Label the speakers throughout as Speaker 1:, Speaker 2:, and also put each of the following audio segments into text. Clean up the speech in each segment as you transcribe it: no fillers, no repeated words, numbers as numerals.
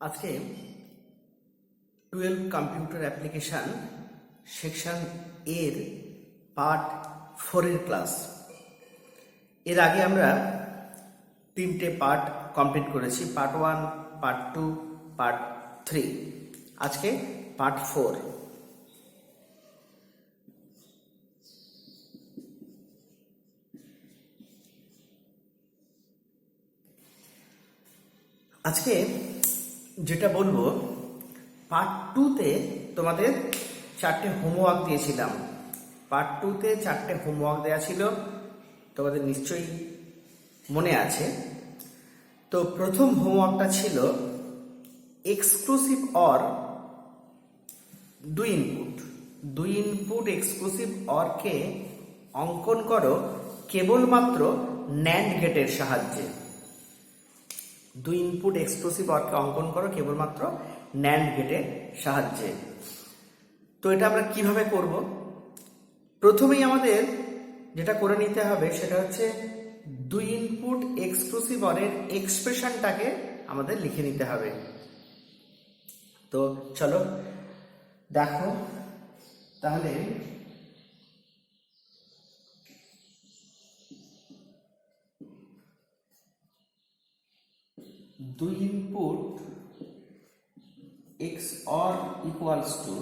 Speaker 1: আজকে 12 computer application section এর part 4 এর ক্লাস। এর আগে আমরা তিনটে পার্ট কমপ্লিট করেছি, পার্ট 1, পার্ট 2, পার্ট 3। আজকে পার্ট 4। আজকে যেটা বলবো, পার্ট 2-তে তোমাদের 4টে হোমওয়ার্ক দিয়েছিলাম। পার্ট 2-তে 4টে হোমওয়ার্ক দেওয়া ছিল, তোমাদের নিশ্চয়ই মনে আছে। তো প্রথম হোমওয়ার্কটা ছিল এক্সক্লুসিভ অর দুই ইনপুট এক্সক্লুসিভ অরকে অঙ্কন করো কেবলমাত্র ন্যান্ড গেটের সাহায্যে। দুই ইনপুট এক্সক্লুসিভ অরকে অঙ্কন করো কেবলমাত্র ন্যান্ড গেটের সাহায্যে। তো এটা আমরা কিভাবে করব? প্রথমেই আমাদের যেটা করে নিতে হবে সেটা হচ্ছে দুই ইনপুট এক্সক্লুসিভ অরের এক্সপ্রেশনটাকে আমাদের লিখে নিতে হবে। তো চলো দেখো তাহলে। দুই input x or equals to,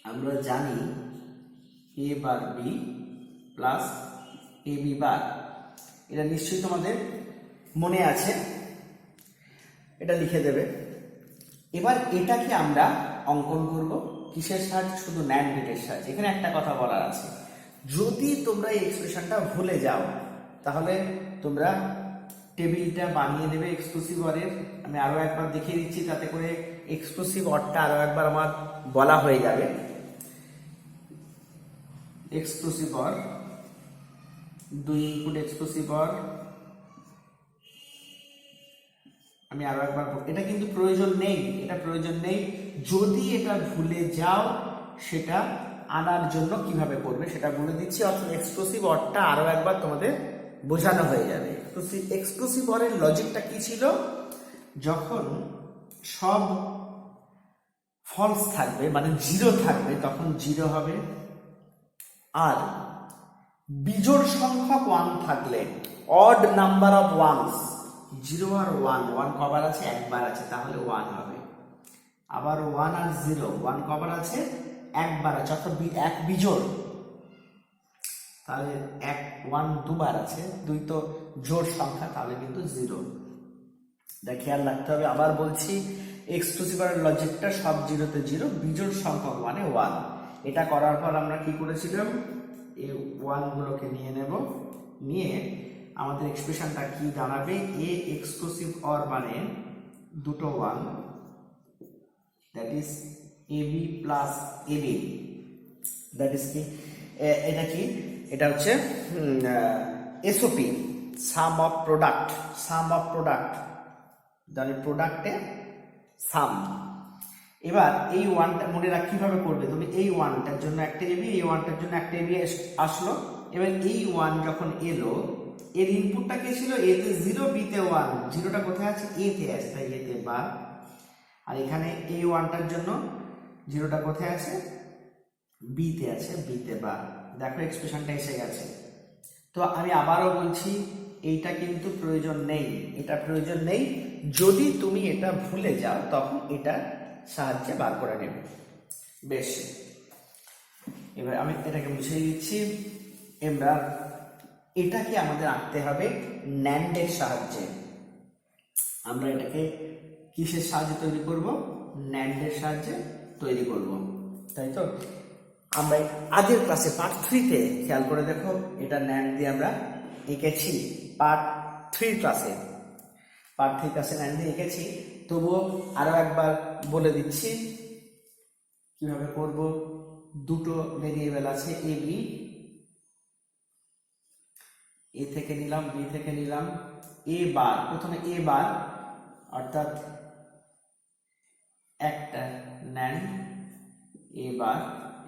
Speaker 1: আমরা জানি এ bar B plus A B বার। এটা নিশ্চয়ই তোমাদের মনে আছে, এটা লিখে দেবে। এবার এটাকে আমরা অঙ্কন করব কিসের সাহায্যে? শুধু ন্যান্ড গেটের সাহায্যে। এখানে একটা কথা বলার আছে, যদি তোমরা এই এক্সপ্রেশনটা ভুলে যাও তাহলে তোমরা টেবিলটা বানিয়ে দেবে এক্সক্লুসিভ অরের। আমি আরো একবার দেখিয়ে দিচ্ছি, তাতে করে এক্সক্লুসিভ অরটা আরো একবার আমার বলা হয়ে যাবে। এক্সক্লুসিভ অর, দুই ইনপুট এক্সক্লুসিভ অর। আমি আরো একবার, এটা কিন্তু প্রয়োজন নেই, যদি এটা ভুলে যাও সেটা আনার জন্য কিভাবে করবে সেটা বলে দিচ্ছি। অর্থাৎ এক্সক্লুসিভ অরটা আরো একবার তোমাদের বোঝানো হয়ে যাবে। এক্সক্লুসিভ অরের লজিকটা কি ছিল? যখন সব ফলস থাকবে, মানে জিরো থাকবে, তখন জিরো হবে। আর বিজোড় সংখ্যক 1 থাকলে, অড নাম্বার অফ ওয়ানস, 0 আর 1 কবার আছে? একবার আছে, তাহলে 1 হবে। আবার 1 আর 0, 1 কবার আছে? একবার আছে, অর্থাৎ এক বিজোড়, তাহলে 1 দুবার আছে, 2 তো জোড় সংখ্যা, তাহলে কিন্তু 0। এটা খেয়াল রাখতে হবে। আবার বলছি, এক্সক্লুসিভ অরের লজিকটা সব জিরোতে জিরো, বিজোড় সংখ্যক মানে 1। এটা করার পর আমরা কি করেছিলাম? এই 1 গুলোকে নিয়ে নেব, নিয়ে আমাদের এক্সপ্রেশনটা কি দাঁড়াবে? এ এক্সক্লুসিভ অর মানে দুটো 1, that is A B plus A B. That is কি? এটা কি? এটা হচ্ছে এসওপি, সাম অফ প্রোডাক্ট। তাহলে প্রোডাক্টে সাম। এবার এই 1টা মনে রাখ কিভাবে করবে তুমি। এই 1টার জন্য একটা এবি, এই 1টার জন্য একটা এবি আসলো। এবার এই 1 যখন এলো, এর ইনপুটটা কি ছিল? এ তে 0, বি তে 1। 0টা কোথায় আছে? এ তে আছে, তাই এতে বার। আর এখানে এই 1টার জন্য 0টা কোথায় আছে? বি তে আছে, বি তে বার। দেখো এক্সপ্রেশনটা এসে গেছে। তো আমি আবারও বলছি, এইটা কিন্তু প্রয়োজন নেই, এটা প্রয়োজন নেই। যদি তুমি এটা ভুলে যাও তখন এটা সাহায্যে বার করে নেবে। বেশ, এবার আমি এটাকে বুঝিয়ে দিচ্ছি। এবার এটাকে আমাদের আঁকতে হবে ন্যান্ডের সাহায্যে। আমরা এটাকে কিসের সাহায্যে তৈরি করব? ন্যান্ডের সাহায্যে তৈরি করব, তাই তো? আমরা আগের ক্লাসে পার্ট 3-তে খেয়াল করে দেখো, এটা ন্যান্ড দিয়ে আমরা এঁকেছি। পার্ট 3 ক্লাসে ন্যান্ড দিয়ে এঁকেছি। তবুও আরো একবার বলে দিচ্ছি কিভাবে করব। দুটো ভেরিয়েবল আছে, এ বি, এ থেকে নিলাম, বি থেকে নিলাম, এ বার। প্রথমে এ বার, অর্থাৎ একটা ন্যান্ড এ বার।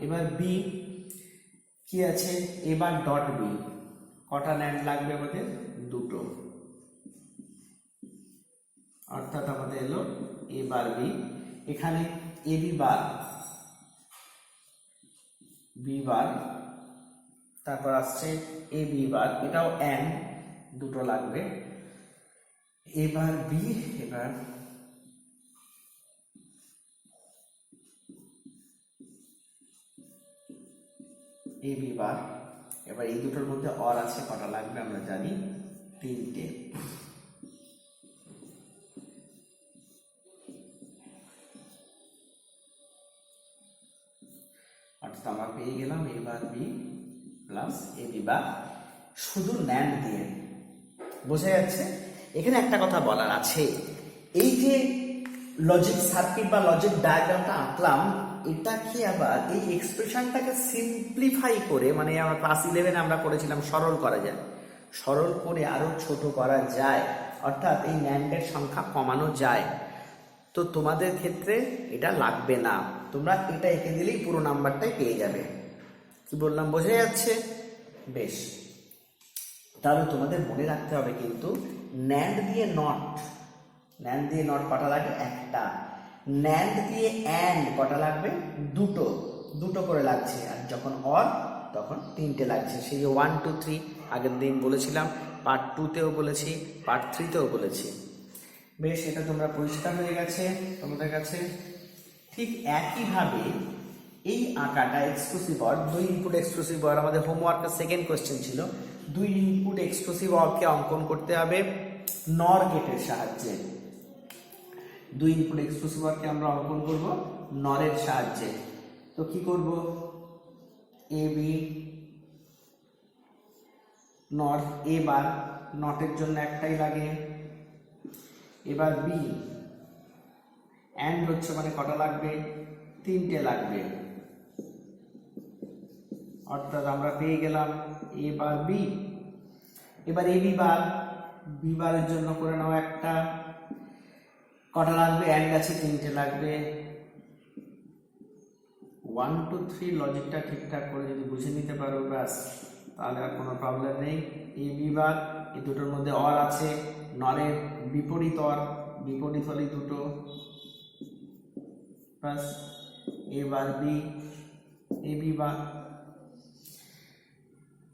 Speaker 1: এবার বি কি আছে? এবার ডট বি। কটা ন্যান্ড লাগবে আমাদের? দুটো, অর্থাৎ অর্থাৎ আমাদের এলো এ বার বি, এখানে এ বি বার বি বার, তারপর আসছে এ বি বার, এটাও এন দুটো লাগবে, এবার বি, এবার এ বি বার, এবার এই দুটোর মধ্যে অর আছে, কটা লাগবে আমরা জানি, তিনটে। অর্থাৎ আমরা পেয়ে গেলাম এ bar B plus A B বার শুধু ন্যান্ড দিয়ে। বোঝা যাচ্ছে? এখানে একটা কথা বলার আছে, এই যে লজিক সার্কিট বা লজিক ডায়াগ্রামটা আঁকলাম, এটা কি আবার এই এক্সপ্রেশনটাকে সিম্পলিফাই করে, মানে আমরা ক্লাস 11 আমরা করেছিলাম সরল করা যায়, সরল করে আরো ছোট করা যায়, অর্থাৎ এই ন্যান্ডের সংখ্যা কমানো যায়। তো তোমাদের ক্ষেত্রে এটা লাগবে না, তোমরা এটা এঁকে দিলেই পুরো নাম্বারটাই পেয়ে যাবে। কি বললাম বোঝা যাচ্ছে? বেশ, তাহলে তোমাদের মনে রাখতে হবে কিন্তু ন্যান্ড দিয়ে নট, ন্যান্ড দিয়ে নট কটা লাগবে? একটা। ন্যান্ড দিয়ে অ্যান্ড কটা লাগবে? দুটো, দুটো করে লাগছে, আর যখন অর তখন তিনটে লাগছে। সেই যে 1 2 3 আগের দিন বলেছিলাম, পার্ট 2তেও বলেছি, পার্ট 3তেও বলেছি। বেশ, এটা তোমরা পরিষ্কার হয়ে গেছে তোমাদের কাছে। ঠিক একইভাবে এই আঁকাটা exclusive or, 2 input exclusive or, আমাদের হোমওয়ার্কের সেকেন্ড কোয়েশ্চেন ছিল 2 ইনপুট এক্সক্লুসিভ অরকে অঙ্কন করতে হবে নর গেটের সাহায্যে। 2 ইনপুট এক্সক্লুসিভ অরকে আমরা অঙ্কন করব নরের সাহায্যে। তো কি করব? এ বি নর, এ বার নটের জন্য একটাই লাগে, এবার বি অ্যান্ড হচ্ছে মানে কটা লাগবে? তিনটে লাগবে। অর্থাৎ আমরা পেয়ে গেলাম এ বার বি। এবার এ বি বার, বি বারের জন্য করে নাও একটা, কটা লাগবে? অ্যান্ড আছে, তিনটে লাগবে। 1 2 3 লজিকটা ঠিকঠাক করে যদি বুঝে নিতে পারো ব্যাস, তাহলে আর কোনো প্রবলেম নেই। এ বি বার, এই দুটোর মধ্যে অর আছে, নরের বিপরীত অর, বিপরীত হলে দুটো, plus A bar B, A B বার।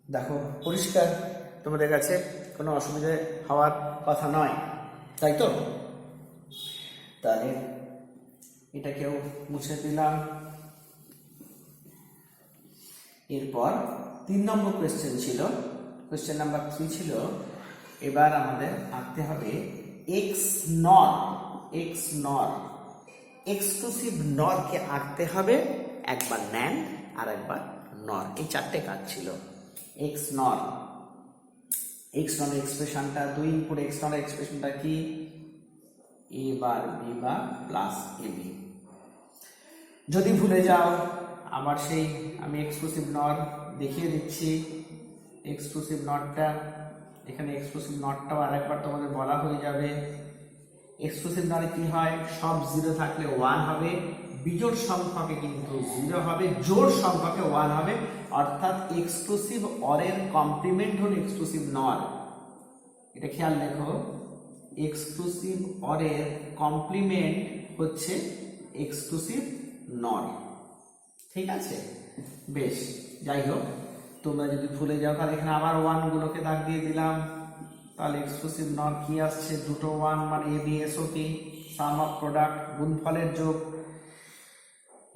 Speaker 1: দেখো পরিষ্কার তোমাদের কাছে, কোনো অসুবিধা হওয়ার কথা নয়, তাই তো? তাহলে এটাকেও মুছে দিলাম। এরপর 3 নম্বর কোয়েশ্চেন ছিল, কোয়েশ্চেন নাম্বার 3 ছিল, এবার আমাদের আঁকতে হবে এক্স নর, এক্স নর, এক্সক্লুসিভ নরকে আঁকতে হবে একবার ন্যান্ড আর একবার নর, এই চারটে কাজ ছিল। এক্স নর, এক্স নর এক্সপ্রেশনটা, 2 ইনপুট এক্স নর এক্সপ্রেশনটা কি? এ bar B bar plus A B. যদি ভুলে যাও আবার সেই আমি এক্সক্লুসিভ নর দেখিয়ে দিচ্ছি। এক্সক্লুসিভ নটটা এখানে, এক্সক্লুসিভ নটটাও আরেকবার তোমাদের বলা হয়ে যাবে। এক্সক্লুসিভ নরে কি হয়? সব 0 থাকলে 1 হবে, বিজোড় সংখ্যকে কিন্তু 0 হবে, জোড় সংখ্যকে 1 হবে। অর্থাৎ এক্সক্লুসিভ অরের কমপ্লিমেন্ট হল এক্সক্লুসিভ নর। এটা খেয়াল রেখো, এক্সক্লুসিভ অরের কমপ্লিমেন্ট হচ্ছে এক্সক্লুসিভ নর। ঠিক আছে? বেশ, যাই হোক, তোমরা যদি ভুলে যাও তাহলে এখানে আবার 1 গুলোকে দাগ দিয়ে দিলাম। তাহলে এক্সক্লুসিভ নর কি আসছে? দুটো 1 মানে A B S O P, sum of product, গুণফলের যোগ।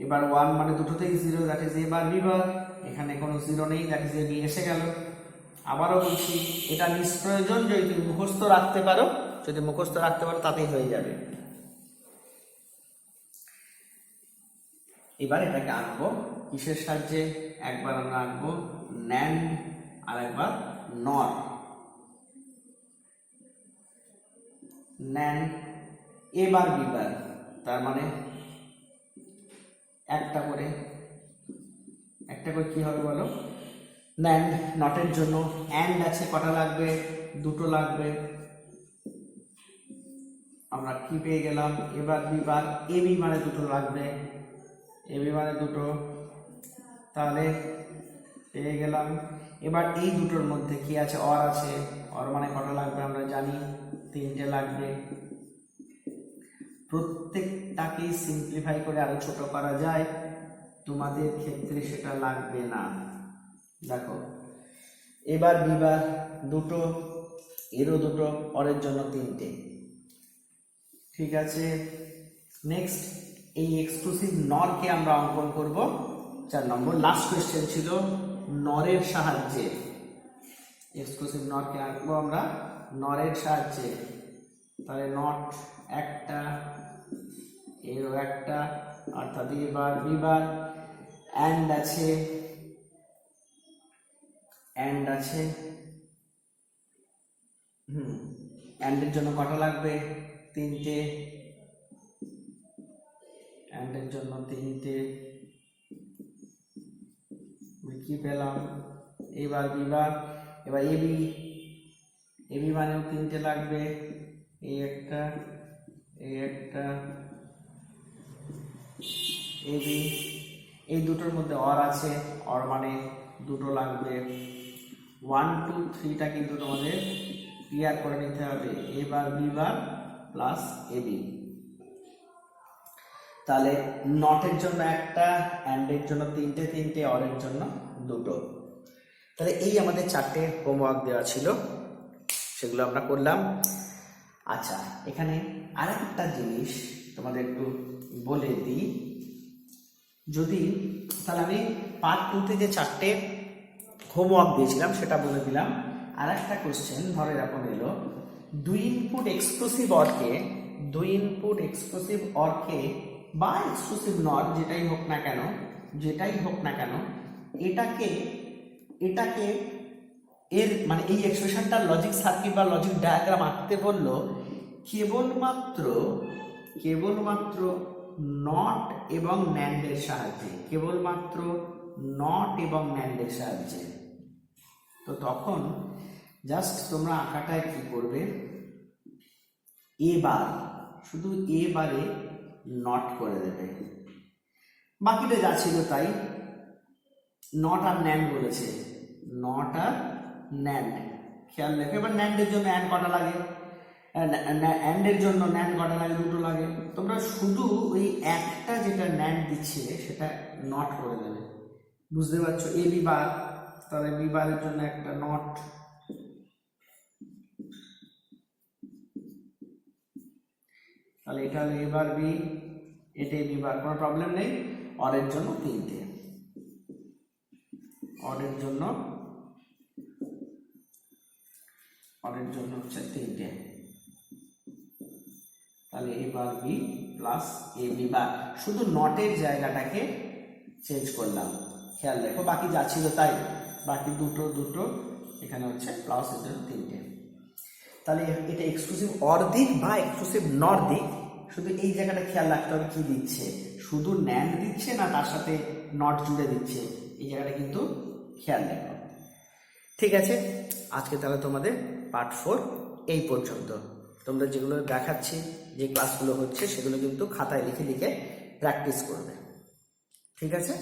Speaker 1: এবার 1 মানে দুটোতেই 0, that is A bar B bar. এখানে কোনো 0 নেই, দ্যাট ইজ এ বি এসে গেল। আবারও বলছি, এটা নিষ্প্রয়োজন, যদি তুমি মুখস্থ রাখতে পারো, যদি মুখস্থ রাখতে পারো তাতেই হয়ে যাবে। এবার এটাকে আঁকবো কিসের সাহায্যে? একবার আমরা আঁকবো ন্যান্ড আর একবার নর। ন্যান্ড এ বার বি বার, তার মানে একটা করে কি হবে বলো? ন্যান্ড নটের জন্য অ্যান্ড আছে, কটা লাগবে? দুটো লাগবে। আমরা কি পেয়ে গেলাম? এবার বি বার, এ বি মানে দুটো লাগবে, এ বি মানে দুটো, তাহলে পেয়ে গেলাম। এবার এই দুটোর মধ্যে কি আছে? অর আছে, অর মানে কটা লাগবে আমরা জানি, তিনটে লাগবে। প্রত্যেকটাকেই সিম্পলিফাই করে আরো ছোট করা যায়, তোমাদের ক্ষেত্রে সেটা লাগবে না। দেখো এবার বিবার দুটো, এরও দুটো, অরের জন্য তিনটে। ঠিক আছে, নেক্সট এই এক্সক্লুসিভ নরকে আমরা অঙ্কন করব 4 নম্বর। লাস্ট কোয়েশ্চেন ছিল নরের সাহায্যে। এক্সক্লুসিভ নরকে আঁকবো আমরা নরের সাহায্যে। তাহলে নট একটা, এরও একটা, অর্থাৎ এবার বিবার অ্যান্ড আছে, অ্যান্ড আছে। অ্যান্ডের জন্য কটা লাগবে? তিনটে। অ্যান্ডের জন্য তিনটে। কি পেলাম? এবার বিবার, এবার এবি, এবি মানেও তিনটে লাগবে। এই একটা, এই একটা, এবি। এই দুটোর মধ্যে অর আছে, অর মানে দুটো লাগবে। 1 2 3টা কিন্তু তোমাদের ক্লিয়ার করে নিতে হবে। এবার বিবার প্লাস এবি। তাহলে নটের জন্য একটা, অ্যান্ডের জন্য তিনটে তিনটে, অরের জন্য দুটো। তাহলে এই আমাদের 4টে হোমওয়ার্ক দেওয়া ছিল, সেগুলো আমরা করলাম। আচ্ছা, এখানে আরেকটা জিনিস তোমাদের একটু বলে দিই। যদি তাহলে আমি পার্ট 2তে যে 4টে হোমওয়ার্ক দিয়েছিলাম সেটা বলে দিলাম। আর একটা কোশ্চেন ধরে এখন এলো, 2 ইনপুট এক্সক্লুসিভ অরকে, 2 ইনপুট এক্সক্লুসিভ অরকে বা এক্সক্লুসিভ নর যেটাই হোক না কেন, যেটাই হোক না কেন, এটাকে এটাকে এর মানে এই এক্সপ্রেশনটার লজিক সার্কিট বা লজিক ডায়াগ্রাম আঁকতে বললো কেবলমাত্র নট এবং ন্যান্ডের সাহায্যে, কেবলমাত্র নট এবং ন্যান্ডের সাহায্যে। তো তখন জাস্ট তোমরা আঁকাটায় কি করবে, এবার শুধু এবারে নট করে দেবে, বাকিটা যা ছিল তাই। নট আর ন্যান্ড বলেছে, নট আর ন্যান্ড, খেয়াল রেখো। এবার ন্যান্ডের জন্য অ্যান্ড কটা লাগে, অ্যান্ডের জন্য ন্যান্ড কটা লাগে? দুটো লাগে। তোমরা শুধু ওই একটা যেটা ন্যান্ড দিচ্ছে সেটা নট করে দেবে, বুঝতে পারছো? এ বিবার, তাহলে বিবারের জন্য একটা নট, তাহলে এটা হলো এবার বি, এটাই বিবার, কোনো প্রবলেম নেই। অরের জন্য তিনটে, অরের জন্য হচ্ছে তিনটে। তাহলে এবার বি প্লাস এ বিবার, শুধু নটের জায়গাটাকে চেঞ্জ করলাম, খেয়াল রেখো। বাকি যা ছিল তাই, বাকি দুটো দুটো, এখানে হচ্ছে প্লাস এর জন্য তিনটে। তাহলে এটা এক্সক্লুসিভ অর দিক বা এক্সক্লুসিভ নর দিক, শুধু এই জায়গাটা খেয়াল রাখতে হবে কি দিচ্ছে, শুধু ন্যান্ড দিচ্ছে না তার সাথে নট জুড়ে দিচ্ছে, এই জায়গাটা কিন্তু খেয়াল রেখো। ঠিক আছে, আজকে তাহলে তোমাদের পার্ট 4 এই পর্যন্ত। তোমরা যেগুলো দেখাচ্ছি, যে ক্লাসগুলো হচ্ছে, সেগুলো কিন্তু খাতায় লিখে লিখে প্র্যাকটিস করবে। ঠিক আছে।